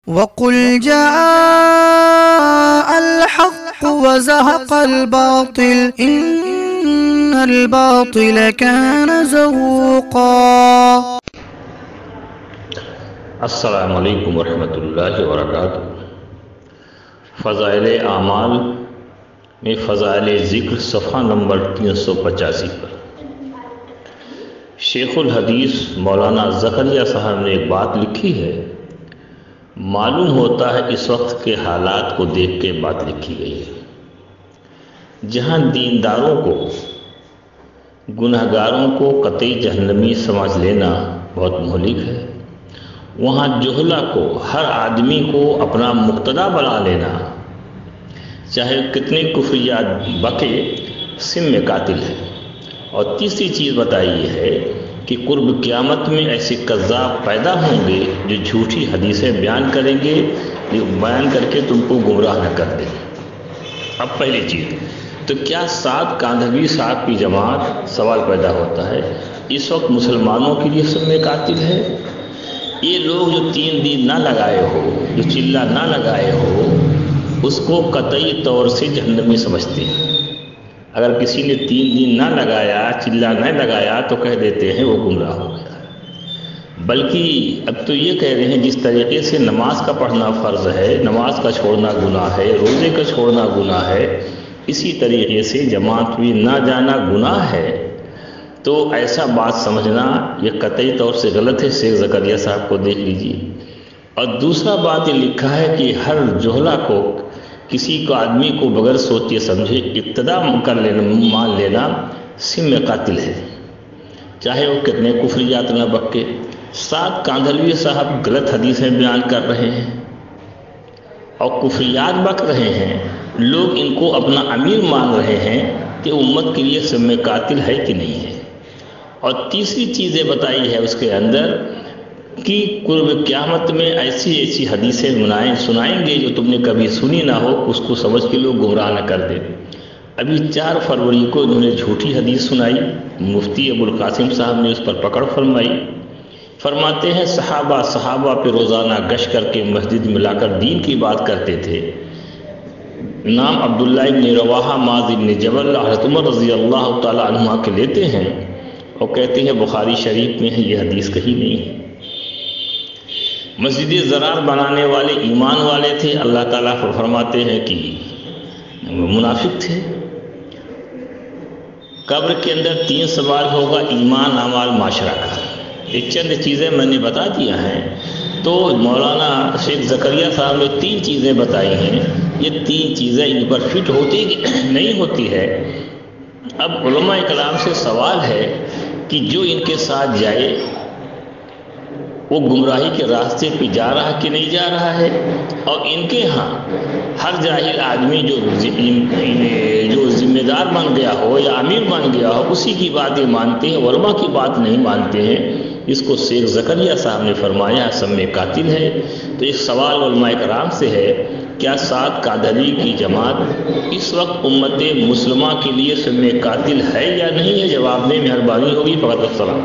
وَقُلْ جَاءَ الْحَقُّ وَزَهَقَ الْبَاطِلُ إِنَّ الْبَاطِلَ كَانَ زَهُوقًا۔ السلام علیکم ورحمۃ اللہ وبرکاتہ۔ فضائل اعمال میں فضائل ذکر صفحہ نمبر 385 پر شیخ الحدیث مولانا زکریا صاحب نے ایک بات لکھی ہے۔ معلوم ہوتا ہے اس وقت کے حالات کو دیکھ کے بات لکھی گئی ہے۔ جہاں دینداروں کو، گنہگاروں کو قطعی جہنمی سمجھ لینا بہت مہلک ہے، وہاں جہلا کو، ہر آدمی کو اپنا مقتدا بنا لینا، چاہے کتنے کفریات بکے، سم میں قاتل ہے۔ اور تیسری چیز بتائی یہ ہے کہ قرب قیامت میں ایسے کذاب پیدا ہوں گے جو جھوٹی حدیثیں بیان کریں گے، جو بیان کر کے تم کو گمراہ نہ کر دیں۔ اب پہلی چیز تو کیا سعد کاندھوی صاحب کی جماعت، سوال پیدا ہوتا ہے، اس وقت مسلمانوں کے لیے سم میں قاتل ہے؟ یہ لوگ جو 3 دن نہ لگائے ہو، جو چلہ نہ لگائے ہو، اس کو قطعی طور سے جہنمی سمجھتے ہیں۔ اگر کسی نے 3 دن نہ لگایا، چلہ نہ لگایا تو کہہ دیتے ہیں وہ گمراہ ہو گیا۔ بلکہ اب تو یہ کہہ رہے ہیں جس طریقے سے نماز کا پڑھنا فرض ہے، نماز کا چھوڑنا گناہ ہے، روزے کا چھوڑنا گناہ ہے، اسی طریقے سے جماعت میں نہ جانا گناہ ہے۔ تو ایسا بات سمجھنا یہ قطعی طور سے غلط ہے۔ شیخ زکریا صاحب کو دیکھ لیجیے۔ اور دوسرا بات یہ لکھا ہے کہ ہر جہلا کو، کسی کو، آدمی کو بغیر سوچے سمجھے ابتدا کر لینا، مان لینا سم میں قاتل ہے، چاہے وہ کتنے کفریات نہ بکے۔ سعد کاندھلوی صاحب غلط حدیثیں بیان کر رہے ہیں اور کفریات بک رہے ہیں، لوگ ان کو اپنا امیر مان رہے ہیں کہ امت کے لیے سم میں قاتل ہے کہ نہیں ہے۔ اور تیسری چیزیں بتائی ہے اس کے اندر کہ قرب قیامت میں ایسی ایسی حدیثیں سنائیں گے جو تم نے کبھی سنی نہ ہو، اس کو سمجھ کے لوگ گمراہ نہ کر دیں۔ ابھی 4 فروری کو انہوں نے جھوٹی حدیث سنائی، مفتی ابو القاسم صاحب نے اس پر پکڑ فرمائی۔ فرماتے ہیں صحابہ پہ روزانہ گشت کر کے مسجد میں لا کر دین کی بات کرتے تھے۔ نام عبداللہ ابن رواحہ، معاذ ابن جبل، حضرت عمر رضی اللہ تعالیٰ عنہ کے لیتے ہیں اور کہتے ہیں بخاری شریف میں ہے، یہ حدیث کہیں نہیں ہے۔ مسجد زرار بنانے والے ایمان والے تھے، اللہ تعالیٰ فرماتے ہیں کہ منافق تھے۔ قبر کے اندر 3 سوال ہوگا، ایمان، اعمال، معاشرہ کا۔ یہ چند چیزیں میں نے بتا دیا ہیں۔ تو مولانا شیخ زکریا صاحب نے 3 چیزیں بتائی ہیں، یہ 3 چیزیں ان پر فٹ ہوتی نہیں ہوتی ہے۔ اب علماء کرام سے سوال ہے کہ جو ان کے ساتھ جائے وہ گمراہی کے راستے پہ جا رہا کہ نہیں جا رہا ہے؟ اور ان کے ہاں ہر جاہل آدمی جو ذمہ دار بن گیا ہو یا امیر بن گیا ہو، اسی کی باتیں مانتے ہیں، علماء کی بات نہیں مانتے ہیں۔ اس کو شیخ زکریا صاحب نے فرمایا سم میں قاتل ہے۔ تو ایک سوال علماء کرام سے ہے، کیا سعد کاندھوی کی جماعت اس وقت امت مسلمہ کے لیے سم میں قاتل ہے یا نہیں ہے؟ جواب میں مہربانی ہوگی۔ فقط السلام۔